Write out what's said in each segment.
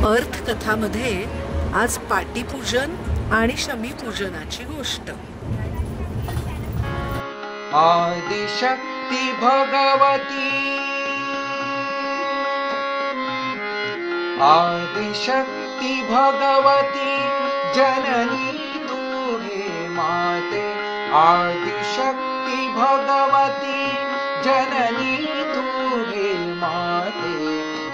अर्थकथामध्ये आज पाटीपूजन आणि शमीपूजनाची गोष्ट। आदिशक्ती भगवती, आदिशक्ती भगवती जननी तू हे माते। आदिशक्ती भगवती जननी तू हे माते।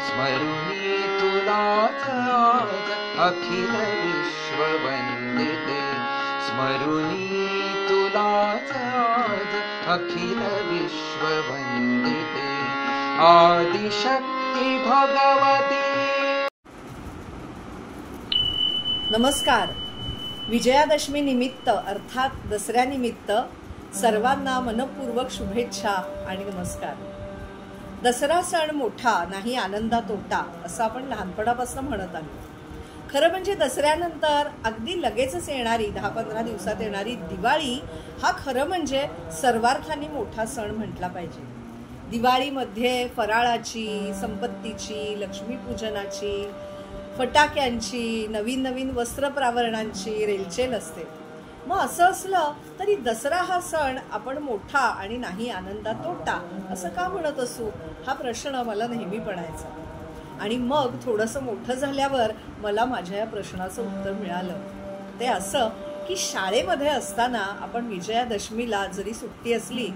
स्मरुनी तुलाच आज अखिल विश्व वंदिते। स्मरुनी तुलाच आज अखिल विश्व वंदिते। आदिशक्ती भगवती। नमस्कार। विजयादशमी निमित्त अर्थात दसऱ्यानिमित्त सर्वांना मनपूर्वक शुभेच्छा आणि नमस्कार। दसरा सण मोठा नाही आनंदा तोटा असं आपण लहानपणापासून म्हणत आलो। खरं म्हणजे दसऱ्यानंतर अगदी लगेचच येणारी 10-15 दिवसात येणारी दिवाळी हा खरं म्हणजे सर्वार्थाने मोठा सण म्हटला पाहिजे। दिवाळीमध्ये फराळाची, संपत्तीची, लक्ष्मीपूजनाची, फटाक्यांची, नवीन नवीन वस्त्रप्रावरणांची रेलचेल असते। मग असं असलं तरी दसरा हा सण आपण मोठा आणि नाही आनंदा तोटा असं का म्हणत असू हा प्रश्न मला नेहमी पडायचा। आणि मग थोडंसं मोठं झाल्यावर मला माझ्या या प्रश्नाचं उत्तर मिळालं। ते असं की शाळेमध्ये असताना आपण विजयादशमीला जरी सुट्टी असली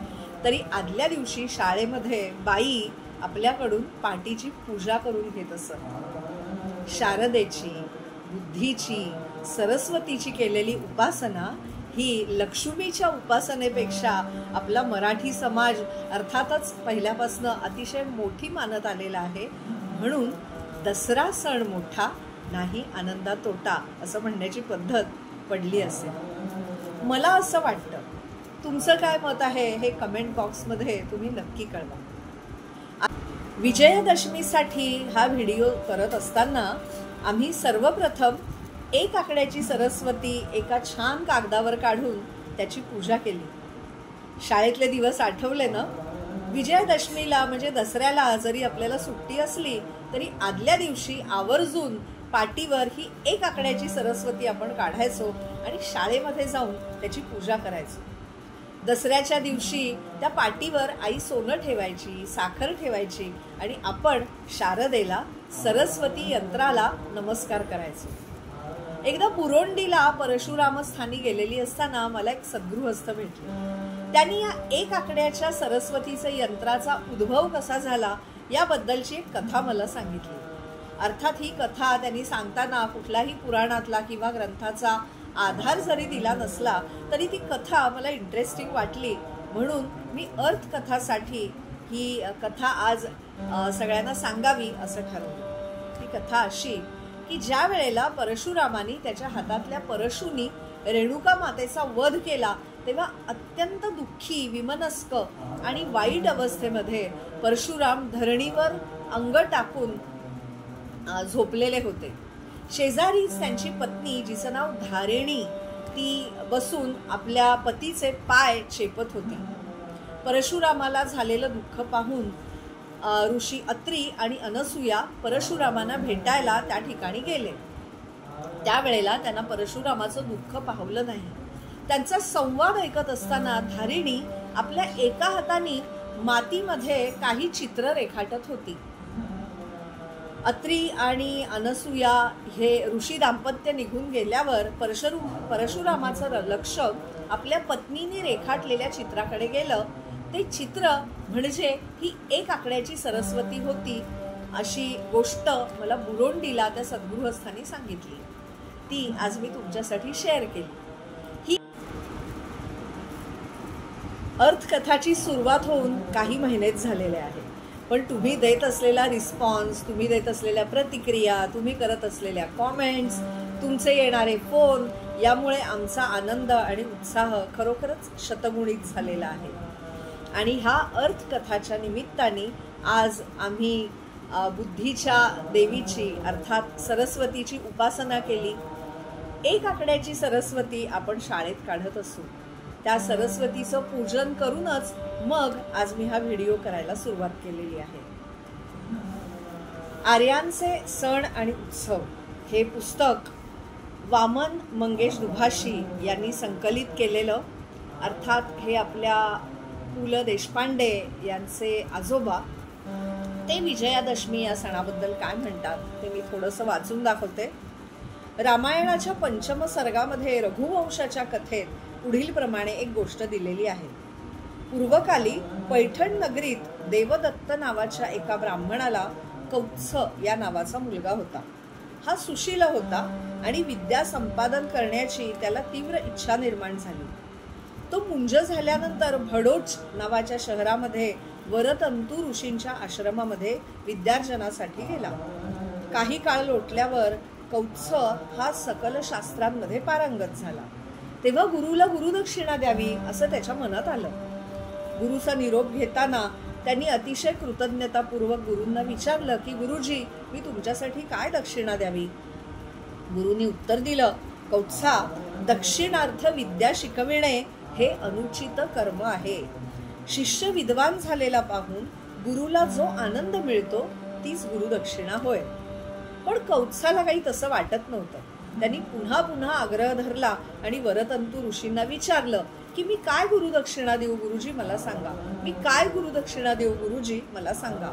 तरी आदल्या दिवशी शाळेमध्ये बाई आपल्याकडून पाटीची पूजा करून घेत असत। शारदेची, बुद्धीची, सरस्वतीची केलेली उपासना ही लक्ष्मीच्या उपासनेपेक्षा आपला मराठी समाज अर्थातच पहिल्यापासून अतिशय मोठी मानत आलेला आहे। म्हणून दसरा सण मोठा नाही आनंदा तोटा असं म्हणण्याची पद्धत पडली असेल। मला असं वाटतं, तुमचं काय मत आहे हे कमेंट बॉक्समध्ये तुम्ही नक्की कळवा। विजयादशमीसाठी हा व्हिडिओ करत असताना आम्ही सर्वप्रथम एक आकड्याची सरस्वती एका छान कागदावर काढून त्याची पूजा केली। शाळेतले दिवस आठवले ना? विजयादशमीला म्हणजे दसऱ्याला जरी आपल्याला सुट्टी असली तरी आदल्या दिवशी आवर्जून पाटीवर ही एक आकड्याची सरस्वती आपण काढायचो आणि शाळेमध्ये जाऊन त्याची पूजा करायचो। दसऱ्याच्या दिवशी त्या पाटीवर आई सोनं ठेवायची, साखर ठेवायची आणि आपण शारदेला, सरस्वती यंत्राला नमस्कार करायचो। एकदा पुरोंडीला परशुराम स्थानी गेलेली असताना मला एक सद्गृहस्थ भेटले। त्यांनी या एक आकड्याच्या सरस्वतीचं यंत्राचा उद्भव कसा झाला याबद्दलची एक कथा मला सांगितली। अर्थात ही कथा त्यांनी सांगताना कुठलाही पुराणातला किंवा ग्रंथाचा आधार जरी दिला नसला तरी ती कथा मला इंटरेस्टिंग वाटली, म्हणून मी अर्थकथासाठी ही कथा आज सगळ्यांना सांगावी असं ठरवलं। ती कथा अशी की ज्या वेळेला परशुरामानी त्याच्या हातातल्या परशुनी रेणुका मातेचा वध केला तेव्हा अत्यंत दुःखी, विमनस्क आणि वाईट अवस्थेमध्ये परशुराम धरणीवर अंग टाकून झोपलेले होते। शेजारीच त्यांची पत्नी, जिचं नाव धारिणी, ती बसून आपल्या पतीचे पाय चेपत होती। परशुरामाला झालेलं दुःख पाहून ऋषी अत्री आणि अनसूया परशुरामांना भेटायला त्या ठिकाणी गेले। त्यावेळेला त्यांना परशुरामाचं दुःख पाहवलं नाही। त्यांचा संवाद ऐकत असताना धारिणी आपल्या एका हाताने मातीमध्ये काही चित्र रेखाटत होती। अत्री आणि अनसूया हे ऋषी दाम्पत्य निघून गेल्यावर परशुरामाचं लक्ष आपल्या पत्नीने रेखाटलेल्या चित्राकडे गेलं। ते चित्र म्हणजे ही एक आकड्याची सरस्वती होती अशी गोष्ट मला बुरोंडीला त्या सद्गृहस्थांनी सांगितली। ती आज मी तुमच्यासाठी शेअर केली। ही अर्थकथाची सुरुवात होऊन काही महिनेच झालेले आहे, पण तुम्ही देत असलेला रिस्पॉन्स, तुम्ही देत असलेल्या प्रतिक्रिया, तुम्ही करत असलेल्या कॉमेंट्स, तुमचे येणारे फोन यामुळे आमचा आनंद आणि उत्साह खरोखरच शतगुणित झालेला आहे। आणि ह्या अर्थकथाच्या निमित्ताने आज आम्ही बुद्धीच्या देवीची अर्थात सरस्वतीची उपासना केली। एक आकड्याची सरस्वती आपण शाळेत काढत असू, त्या सरस्वतीचं पूजन करूनच मग आज मी हा व्हिडिओ करायला सुरुवात केलेली आहे। आर्यांचे सण आणि उत्सव हे पुस्तक वामन मंगेश दुभाषी यांनी संकलित केलेलं, अर्थात हे आपल्या पु ल देशपांडे यांचे आजोबा. ते विजयादशमी या सणाबद्दल काय म्हणतात ते मी थोडंसं वाचून दाखवते. रामायणाच्या पंचम सर्गामध्ये रघुवंशाच्या कथेत पुढील प्रमाणे एक गोष्ट दिलेली आहे. पूर्वकाली पैठण नगरीत देवदत्त नावाच्या एका ब्राह्मणाला कौत्स या नावाचा मुलगा होता. हा सुशील होता आणि विद्या संपादन करण्याची त्याला तीव्र इच्छा निर्माण झाली. तो मुंज झाल्यानंतर भडोच नावाच्या शहरामध्ये वरतंतू ऋषींच्या आश्रमामध्ये विद्यार्जनासाठी गेला. काही काळ लोटल्यावर कौत्स हा सकल शास्त्रांमध्ये पारंगत झाला. तेव्हा गुरुला गुरुदक्षिणा द्यावी असं त्याच्या मनात आलं. गुरुचा निरोप घेताना त्यांनी अतिशय कृतज्ञतापूर्वक गुरूंना विचारलं की गुरुजी, मी तुमच्यासाठी काय दक्षिणा द्यावी. गुरुंनी उत्तर दिलं, कौत्सा, दक्षिणार्थ विद्या शिकविणे हे अनुचित कर्म आहे. शिष्य विद्वान झालेला पाहून गुरुला जो आनंद मिळतो तीच गुरुदक्षिणा होय. पण कौत्साला काही तसं वाटत नव्हतं. त्यांनी पुन्हा पुन्हा आग्रह धरला आणि वरतंतू ऋषींना विचारलं की मी काय गुरुदक्षिणा देऊ गुरुजी, मला सांगा. मी काय गुरुदक्षिणा देऊ गुरुजी, मला सांगा.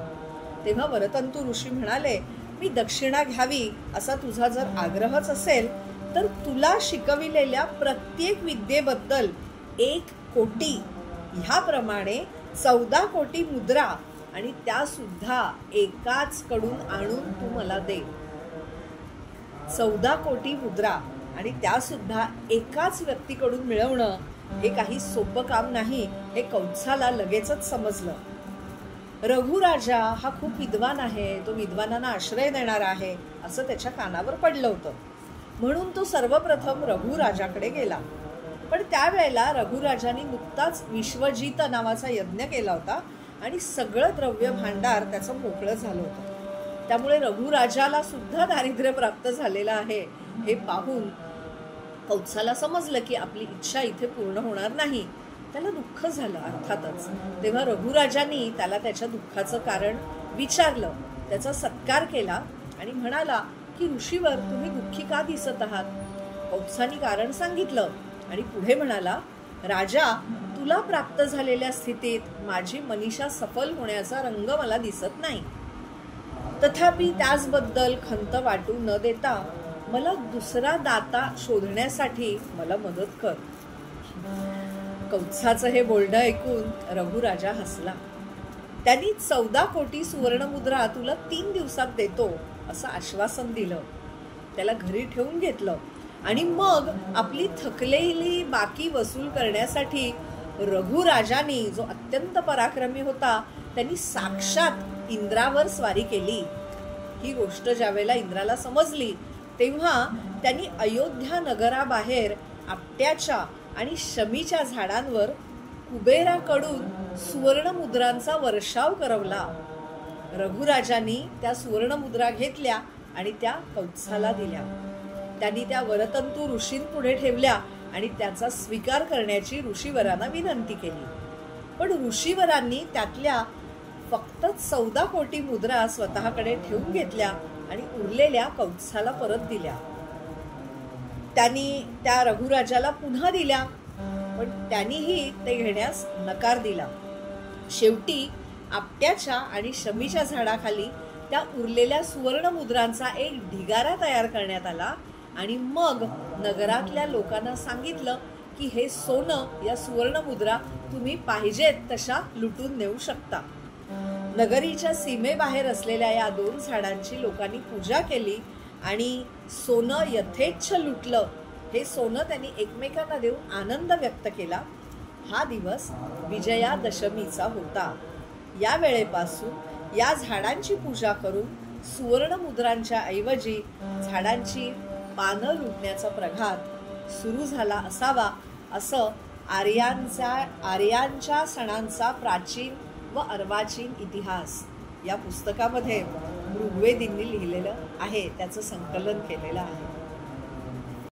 तेव्हा वरतंतू ऋषी म्हणाले, मी दक्षिणा घ्यावी असा तुझा जर आग्रहच असेल तर तुला शिकविलेल्या प्रत्येक विद्येबद्दल 1 कोटी ह्याप्रमाणे 14 कोटी मुद्रा आणि त्या सुद्धा एकाच कडून आणून तू मला दे. 14 कोटी मुद्रा आणि त्या सुद्धा एकाच व्यक्तीकडून मिळवणं हे काही सोपं काम नाही हे कौत्साला लगेचच समजलं. रघुराजा हा खूप विद्वान आहे, तो विद्वानांना आश्रय देणार आहे असं त्याच्या कानावर पडलं होतं. म्हणून तो सर्वप्रथम रघुराजाकडे गेला. पण त्यावेळेला रघुराजांनी नुकताच विश्वजित नावाचा यज्ञ केला होता आणि सगळं द्रव्य भांडार त्याचं मोकळं झालं होतं. त्यामुळे रघुराजाला सुद्धा दारिद्र्य प्राप्त झालेलं आहे हे पाहून कौत्साला समजलं की आपली इच्छा इथे पूर्ण होणार नाही. त्याला दुःख झालं अर्थातच. तेव्हा रघुराजांनी त्याला त्याच्या दुःखाचं कारण विचारलं, त्याचा सत्कार केला आणि म्हणाला की ऋषीवर, तुम्ही दुःखी का दिसत आहात. कौत्सानी कारण सांगितलं आणि पुढे म्हणाला, राजा, तुला प्राप्त झालेल्या स्थितीत माझी मनीषा सफल होण्याचा रंग मला दिसत नाही. तथापि त्याचबद्दल खंत वाटू न देता मला दुसरा दाता शोधण्यासाठी मला मदत कर. कौत्साचं हे बोलणं ऐकून रघुराजा हसला. त्यांनी 14 कोटी सुवर्णमुद्रा तुला 3 दिवसात देतो असं आश्वासन दिलं. त्याला घरी ठेवून घेतलं आणि मग आपली थकलेली बाकी वसूल करण्यासाठी रघुराजांनी, जो अत्यंत पराक्रमी होता, त्यांनी साक्षात इंद्रावर स्वारी केली. ही गोष्ट ज्यावेळेला इंद्राला समजली तेव्हा त्यांनी अयोध्या नगराबाहेर आपट्याच्या आणि शमीच्या झाडांवर कुबेराकडून सुवर्णमुद्रांचा वर्षाव करवला. रघुराजांनी त्या सुवर्णमुद्रा घेतल्या आणि त्या कौत्साला दिल्या. त्यांनी त्या वरतंतू ऋषींपुढे ठेवल्या आणि त्याचा स्वीकार करण्याची ऋषीवरांना विनंती केली. पण ऋषीवरांनी त्यातल्या फक्त 14 कोटी मुद्रा स्वतःकडे ठेवून घेतल्या आणि उरलेल्या कौत्साला परत दिल्या. त्यांनी त्या रघुराजाला पुन्हा दिल्या, पण त्यांनीही ते घेण्यास नकार दिला. शेवटी आपट्याच्या आणि शमीच्या झाडाखाली त्या उरलेल्या सुवर्णमुद्रांचा एक ढिगारा तयार करण्यात आला आणि मग नगरातल्या लोकांना सांगितलं की हे सोनं, या सुवर्णमुद्रा तुम्ही पाहिजेत तशा लुटून नेऊ शकता. नगरीच्या सीमेबाहेर असलेल्या या 2 झाडांची लोकांनी पूजा केली आणि सोनं यथेच्छ लुटलं. हे सोनं त्यांनी एकमेकांना देऊन आनंद व्यक्त केला. हा दिवस विजयादशमीचा होता. या वेळेपासून या झाडांची पूजा करून सुवर्णमुद्रांच्या ऐवजी झाडांची पानं लुटण्याचा प्रघात सुरू झाला असावा असं आर्यांच्या सणांचा प्राचीन व अर्वाचीन इतिहास या पुस्तकामध्ये ऋग्वेदींनी लिहिलेलं आहे, त्याचं संकलन केलेलं आहे.